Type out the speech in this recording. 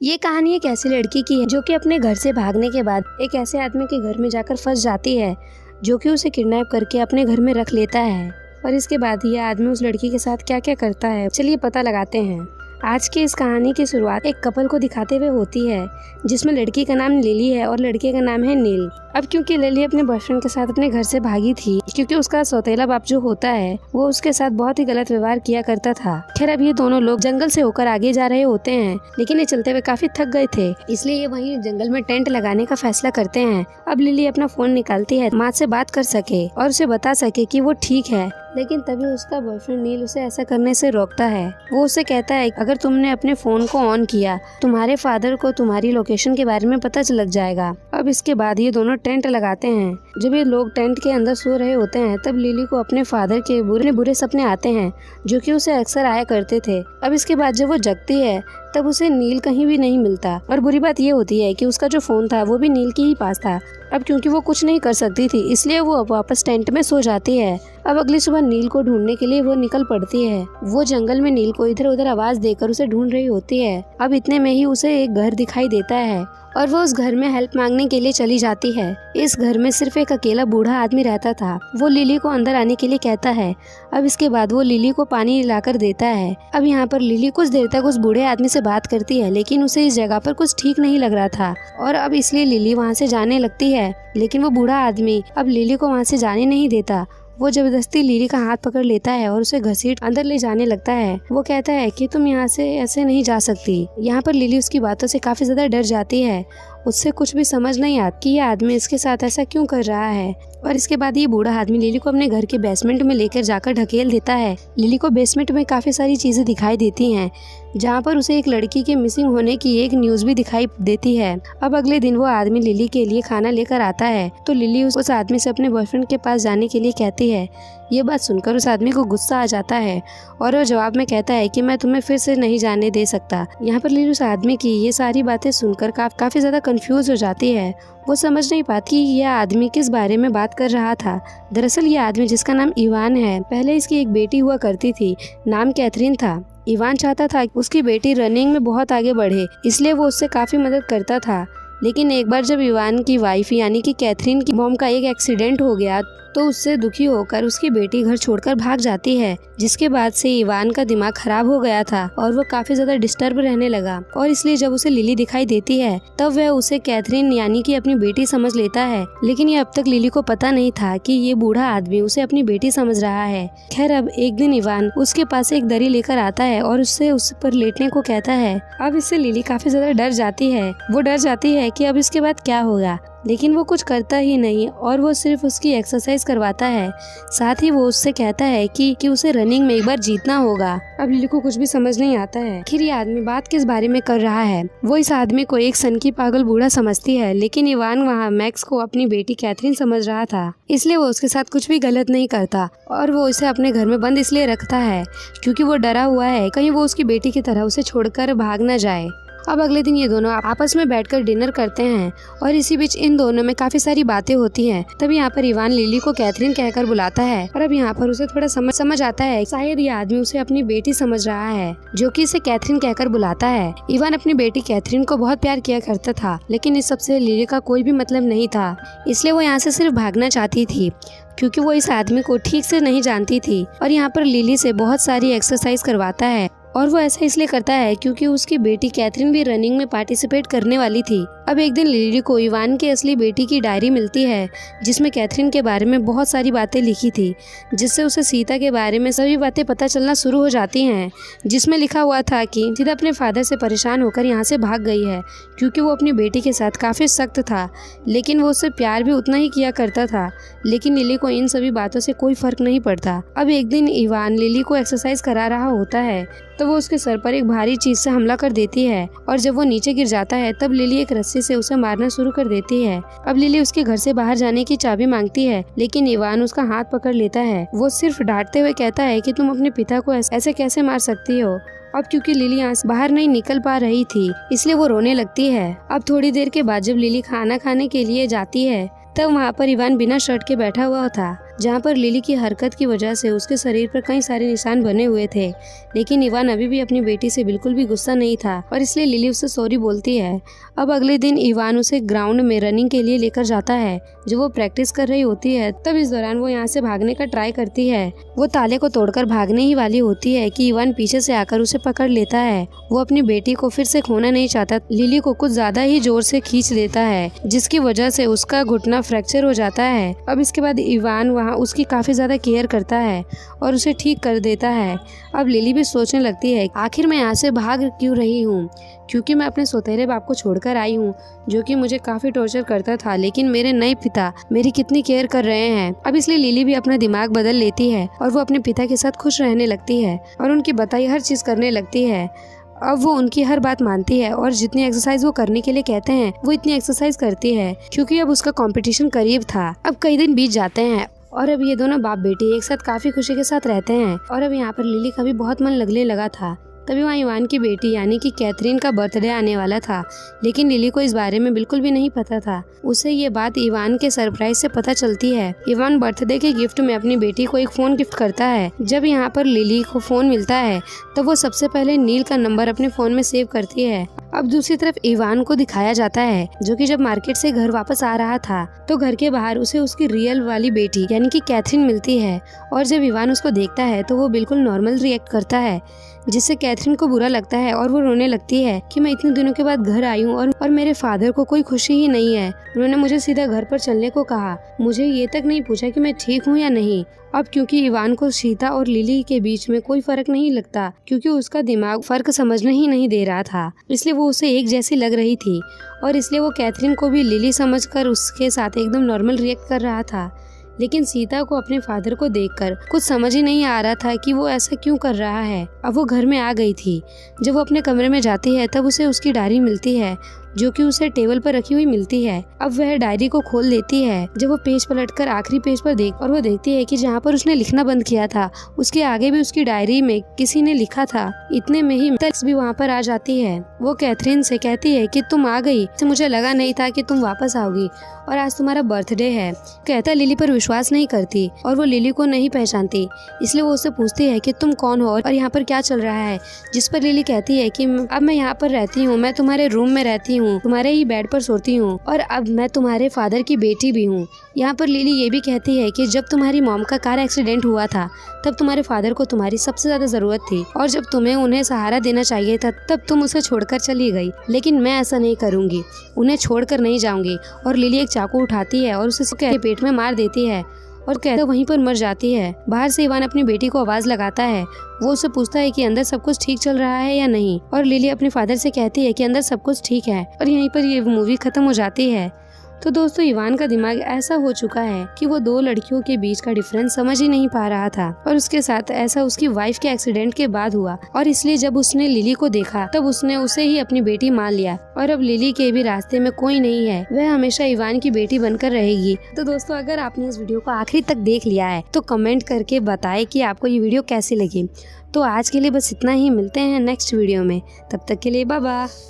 ये कहानी एक ऐसी लड़की की है जो कि अपने घर से भागने के बाद एक ऐसे आदमी के घर में जाकर फंस जाती है जो कि उसे किडनैप करके अपने घर में रख लेता है। और इसके बाद ये आदमी उस लड़की के साथ क्या क्या करता है, चलिए पता लगाते हैं। आज की इस कहानी की शुरुआत एक कपल को दिखाते हुए होती है जिसमें लड़की का नाम लिली है और लड़के का नाम है नील। अब क्योंकि लिली अपने बॉयफ्रेंड के साथ अपने घर से भागी थी क्योंकि उसका सौतेला बाप जो होता है वो उसके साथ बहुत ही गलत व्यवहार किया करता था। खैर अब ये दोनों लोग जंगल से होकर आगे जा रहे होते हैं, लेकिन ये चलते हुए काफी थक गए थे, इसलिए ये वहीं जंगल में टेंट लगाने का फैसला करते हैं। अब लिली अपना फोन निकालती है माँ से बात कर सके और उसे बता सके कि वो ठीक है, लेकिन तभी उसका बॉयफ्रेंड नील उसे ऐसा करने से रोकता है। वो उसे कहता है अगर तुमने अपने फोन को ऑन किया तुम्हारे फादर को तुम्हारी लोकेशन के बारे में पता लग जाएगा। अब इसके बाद ये दोनों टेंट लगाते हैं। जब ये लोग टेंट के अंदर सो रहे होते हैं तब लिली को अपने फादर के बुरे सपने आते हैं जो कि उसे अक्सर आया करते थे। अब इसके बाद जब वो जगती है तब उसे नील कहीं भी नहीं मिलता और बुरी बात ये होती है कि उसका जो फोन था वो भी नील के ही पास था। अब क्योंकि वो कुछ नहीं कर सकती थी इसलिए वो वापस टेंट में सो जाती है। अब अगली सुबह नील को ढूंढने के लिए वो निकल पड़ती है। वो जंगल में नील को इधर उधर आवाज देकर उसे ढूंढ रही होती है। अब इतने में ही उसे एक घर दिखाई देता है और वो उस घर में हेल्प मांगने के लिए चली जाती है। इस घर में सिर्फ एक अकेला बूढ़ा आदमी रहता था। वो लिली को अंदर आने के लिए कहता है। अब इसके बाद वो लिली को पानी लाकर देता है। अब यहाँ पर लिली कुछ देर तक उस बूढ़े आदमी से बात करती है, लेकिन उसे इस जगह पर कुछ ठीक नहीं लग रहा था और अब इसलिए लिली वहाँ से जाने लगती है, लेकिन वो बूढ़ा आदमी अब लिली को वहाँ से जाने नहीं देता। वो जबरदस्ती लिली का हाथ पकड़ लेता है और उसे घसीट अंदर ले जाने लगता है। वो कहता है कि तुम यहाँ से ऐसे नहीं जा सकती। यहाँ पर लिली उसकी बातों से काफी ज्यादा डर जाती है। उससे कुछ भी समझ नहीं आता कि ये आदमी इसके साथ ऐसा क्यों कर रहा है। और इसके बाद ये बूढ़ा आदमी लिली को अपने घर के बेसमेंट में लेकर जाकर ढकेल देता है। लिली को बेसमेंट में काफी सारी चीजें दिखाई देती हैं, जहाँ पर उसे एक लड़की के मिसिंग होने की एक न्यूज भी दिखाई देती है। अब अगले दिन वो आदमी लिली के लिए खाना लेकर आता है तो लिली उस आदमी से अपने बॉयफ्रेंड के पास जाने के लिए कहती है। ये बात सुनकर उस आदमी को गुस्सा आ जाता है और वो जवाब में कहता है कि मैं तुम्हें फिर से नहीं जाने दे सकता। यहाँ पर लिली उस आदमी की ये सारी बातें सुनकर काफी ज्यादा कंफ्यूज हो जाती है। वो समझ नहीं पाती कि यह आदमी किस बारे में बात कर रहा था। दरअसल ये आदमी जिसका नाम इवान है, पहले इसकी एक बेटी हुआ करती थी, नाम कैथरीन था। इवान चाहता था कि उसकी बेटी रनिंग में बहुत आगे बढ़े, इसलिए वो उससे काफी मदद करता था। लेकिन एक बार जब इवान की वाइफ यानी कि कैथरीन की मॉम का एक एक्सीडेंट हो गया तो उससे दुखी होकर उसकी बेटी घर छोड़कर भाग जाती है, जिसके बाद से इवान का दिमाग खराब हो गया था और वो काफी ज्यादा डिस्टर्ब रहने लगा। और इसलिए जब उसे लिली दिखाई देती है तब वह उसे कैथरीन यानी कि अपनी बेटी समझ लेता है, लेकिन ये अब तक लिली को पता नहीं था कि ये बूढ़ा आदमी उसे अपनी बेटी समझ रहा है। खैर अब एक दिन इवान उसके पास एक दरी लेकर आता है और उससे उस पर लेटने को कहता है। अब इससे लिली काफी ज्यादा डर जाती है। वो डर जाती है कि अब इसके बाद क्या होगा, लेकिन वो कुछ करता ही नहीं और वो सिर्फ उसकी एक्सरसाइज करवाता है। साथ ही वो उससे कहता है कि उसे रनिंग में एक बार जीतना होगा। अब लिली को कुछ भी समझ नहीं आता है आखिर ये आदमी बात किस बारे में कर रहा है। वो इस आदमी को एक सनकी पागल बूढ़ा समझती है, लेकिन इवान वहाँ मैक्स को अपनी बेटी कैथरीन समझ रहा था, इसलिए वो उसके साथ कुछ भी गलत नहीं करता और वो उसे अपने घर में बंद इसलिए रखता है क्योंकि वो डरा हुआ है कहीं वो उसकी बेटी की तरह उसे छोड़कर भाग न जाए। अब अगले दिन ये दोनों आपस में बैठकर डिनर करते हैं और इसी बीच इन दोनों में काफी सारी बातें होती हैं। तब यहाँ पर इवान लिली को कैथरीन कहकर बुलाता है और अब यहाँ पर उसे थोड़ा समझ आता है शायद ये आदमी उसे अपनी बेटी समझ रहा है, जो कि इसे कैथरीन कहकर बुलाता है। इवान अपनी बेटी कैथरीन को बहुत प्यार किया करता था, लेकिन इस सबसे लिली का कोई भी मतलब नहीं था, इसलिए वो यहाँ से सिर्फ भागना चाहती थी क्योंकि वो इस आदमी को ठीक से नहीं जानती थी। और यहाँ पर लिली से बहुत सारी एक्सरसाइज करवाता है और वो ऐसा इसलिए करता है क्योंकि उसकी बेटी कैथरीन भी रनिंग में पार्टिसिपेट करने वाली थी। अब एक दिन लिली को इवान की असली बेटी की डायरी मिलती है जिसमें कैथरीन के बारे में बहुत सारी बातें लिखी थी, जिससे उसे सीता के बारे में सभी बातें पता चलना शुरू हो जाती हैं। जिसमें लिखा हुआ था कि सीता अपने फादर से परेशान होकर यहाँ से भाग गई है क्योंकि वो अपनी बेटी के साथ काफी सख्त था, लेकिन वो उससे प्यार भी उतना ही किया करता था। लेकिन लिली को इन सभी बातों से कोई फर्क नहीं पड़ता। अब एक दिन इवान लिली को एक्सरसाइज करा रहा होता है तो वो उसके सर पर एक भारी चीज से हमला कर देती है और जब वो नीचे गिर जाता है तब लिली एक रस्सी से उसे मारना शुरू कर देती है। अब लिली उसके घर से बाहर जाने की चाबी मांगती है, लेकिन इवान उसका हाथ पकड़ लेता है। वो सिर्फ डांटते हुए कहता है कि तुम अपने पिता को ऐसे कैसे मार सकती हो। अब क्योंकि लिली यहाँ से बाहर नहीं निकल पा रही थी इसलिए वो रोने लगती है। अब थोड़ी देर के बाद जब लिली खाना खाने के लिए जाती है तब वहाँ पर इवान बिना शर्ट के बैठा हुआ था। जहाँ पर लिली की हरकत की वजह से उसके शरीर पर कई सारे निशान बने हुए थे। लेकिन इवान अभी भी अपनी बेटी से बिल्कुल भी गुस्सा नहीं था और इसलिए लिली उसे सॉरी बोलती है। अब अगले दिन इवान उसे ग्राउंड में रनिंग के लिए लेकर जाता है जो वो प्रैक्टिस कर रही होती है। तब इस दौरान वो यहाँ से भागने का ट्राई करती है। वो ताले को तोड़कर भागने ही वाली होती है कि इवान पीछे से आकर उसे पकड़ लेता है। वो अपनी बेटी को फिर से खोना नहीं चाहता, लिली को कुछ ज्यादा ही जोर से खींच लेता है जिसकी वजह से उसका घुटना फ्रैक्चर हो जाता है। अब इसके बाद इवान वहाँ उसकी काफी ज्यादा केयर करता है और उसे ठीक कर देता है। अब लिली भी सोचने लगती है आखिर मैं यहाँ से भाग क्यों रही हूँ, क्योंकि मैं अपने सौतेले बाप को छोड़कर आई हूँ जो कि मुझे काफी टॉर्चर करता था, लेकिन मेरे नए पिता मेरी कितनी केयर कर रहे हैं। अब इसलिए लिली भी अपना दिमाग बदल लेती है और वो अपने पिता के साथ खुश रहने लगती है और उनकी बताई हर चीज करने लगती है। अब वो उनकी हर बात मानती है और जितनी एक्सरसाइज वो करने के लिए कहते हैं वो इतनी एक्सरसाइज करती है क्योंकि अब उसका कंपटीशन करीब था। अब कई दिन बीत जाते हैं और अब ये दोनों बाप बेटी एक साथ काफी खुशी के साथ रहते हैं और अब यहाँ पर लिली का भी बहुत मन लगने लगा था। तभी वहाँ इवान की बेटी यानी कि कैथरीन का बर्थडे आने वाला था, लेकिन लिली को इस बारे में बिल्कुल भी नहीं पता था। उसे ये बात इवान के सरप्राइज से पता चलती है। इवान बर्थडे के गिफ्ट में अपनी बेटी को एक फोन गिफ्ट करता है। जब यहाँ पर लिली को फोन मिलता है तब वो सबसे पहले नील का नंबर अपने फोन में सेव करती है। अब दूसरी तरफ इवान को दिखाया जाता है जो कि जब मार्केट से घर वापस आ रहा था तो घर के बाहर उसे उसकी रियल वाली बेटी यानी कि कैथरीन मिलती है और जब इवान उसको देखता है तो वो बिल्कुल नॉर्मल रिएक्ट करता है जिससे कैथरीन को बुरा लगता है और वो रोने लगती है कि मैं इतने दिनों के बाद घर आई हूँ और मेरे फादर को कोई खुशी ही नहीं है। उन्होंने मुझे सीधा घर पर चलने को कहा, मुझे ये तक नहीं पूछा कि मैं ठीक हूँ या नहीं। अब क्योंकि इवान को सीता और लिली के बीच में कोई फर्क नहीं लगता क्योंकि उसका दिमाग फर्क समझने ही नहीं दे रहा था, इसलिए वो उसे एक जैसी लग रही थी और इसलिए वो कैथरीन को भी लिली समझकर उसके साथ एकदम नॉर्मल रिएक्ट कर रहा था। लेकिन सीता को अपने फादर को देखकर कुछ समझ ही नहीं आ रहा था कि वो ऐसा क्यों कर रहा है। अब वो घर में आ गई थी। जब वो अपने कमरे में जाती है तब उसे उसकी डायरी मिलती है जो कि उसे टेबल पर रखी हुई मिलती है। अब वह डायरी को खोल लेती है। जब वो पेज पलटकर आखिरी पेज पर वो देखती है कि जहाँ पर उसने लिखना बंद किया था उसके आगे भी उसकी डायरी में किसी ने लिखा था। इतने में ही टेक्स भी वहाँ पर आ जाती है। वो कैथरीन से कहती है कि तुम आ गई, मुझे लगा नहीं था कि तुम वापस आओगी और आज तुम्हारा बर्थडे है। कहता लिली पर विश्वास नहीं करती और वो लिली को नहीं पहचानती, इसलिए वो उससे पूछती है कि तुम कौन हो और यहाँ पर क्या चल रहा है। जिस पर लिली कहती है कि अब मैं यहाँ पर रहती हूँ, मैं तुम्हारे रूम में रहती हूँ, तुम्हारे ही बेड पर सोती हूँ और अब मैं तुम्हारे फादर की बेटी भी हूँ। यहाँ पर लिली ये भी कहती है कि जब तुम्हारी मॉम का कार एक्सीडेंट हुआ था तब तुम्हारे फादर को तुम्हारी सबसे ज्यादा जरूरत थी और जब तुम्हें उन्हें सहारा देना चाहिए था तब तुम उसे छोड़कर चली गई, लेकिन मैं ऐसा नहीं करूँगी, उन्हें छोड़कर नहीं जाऊंगी। और लिली एक चाकू उठाती है और उसे पेट में मार देती है और कहते वहीं पर मर जाती है। बाहर से इवान अपनी बेटी को आवाज लगाता है। वो उससे पूछता है कि अंदर सब कुछ ठीक चल रहा है या नहीं और लिली अपने फादर से कहती है कि अंदर सब कुछ ठीक है और यहीं पर ये मूवी खत्म हो जाती है। तो दोस्तों इवान का दिमाग ऐसा हो चुका है कि वो दो लड़कियों के बीच का डिफरेंस समझ ही नहीं पा रहा था और उसके साथ ऐसा उसकी वाइफ के एक्सीडेंट के बाद हुआ और इसलिए जब उसने लिली को देखा तब उसने उसे ही अपनी बेटी मान लिया और अब लिली के भी रास्ते में कोई नहीं है, वह हमेशा इवान की बेटी बनकर रहेगी। तो दोस्तों अगर आपने इस वीडियो को आखिरी तक देख लिया है तो कमेंट करके बताएं कि आपको ये वीडियो कैसी लगी। तो आज के लिए बस इतना ही, मिलते हैं नेक्स्ट वीडियो में, तब तक के लिए बाय बाय।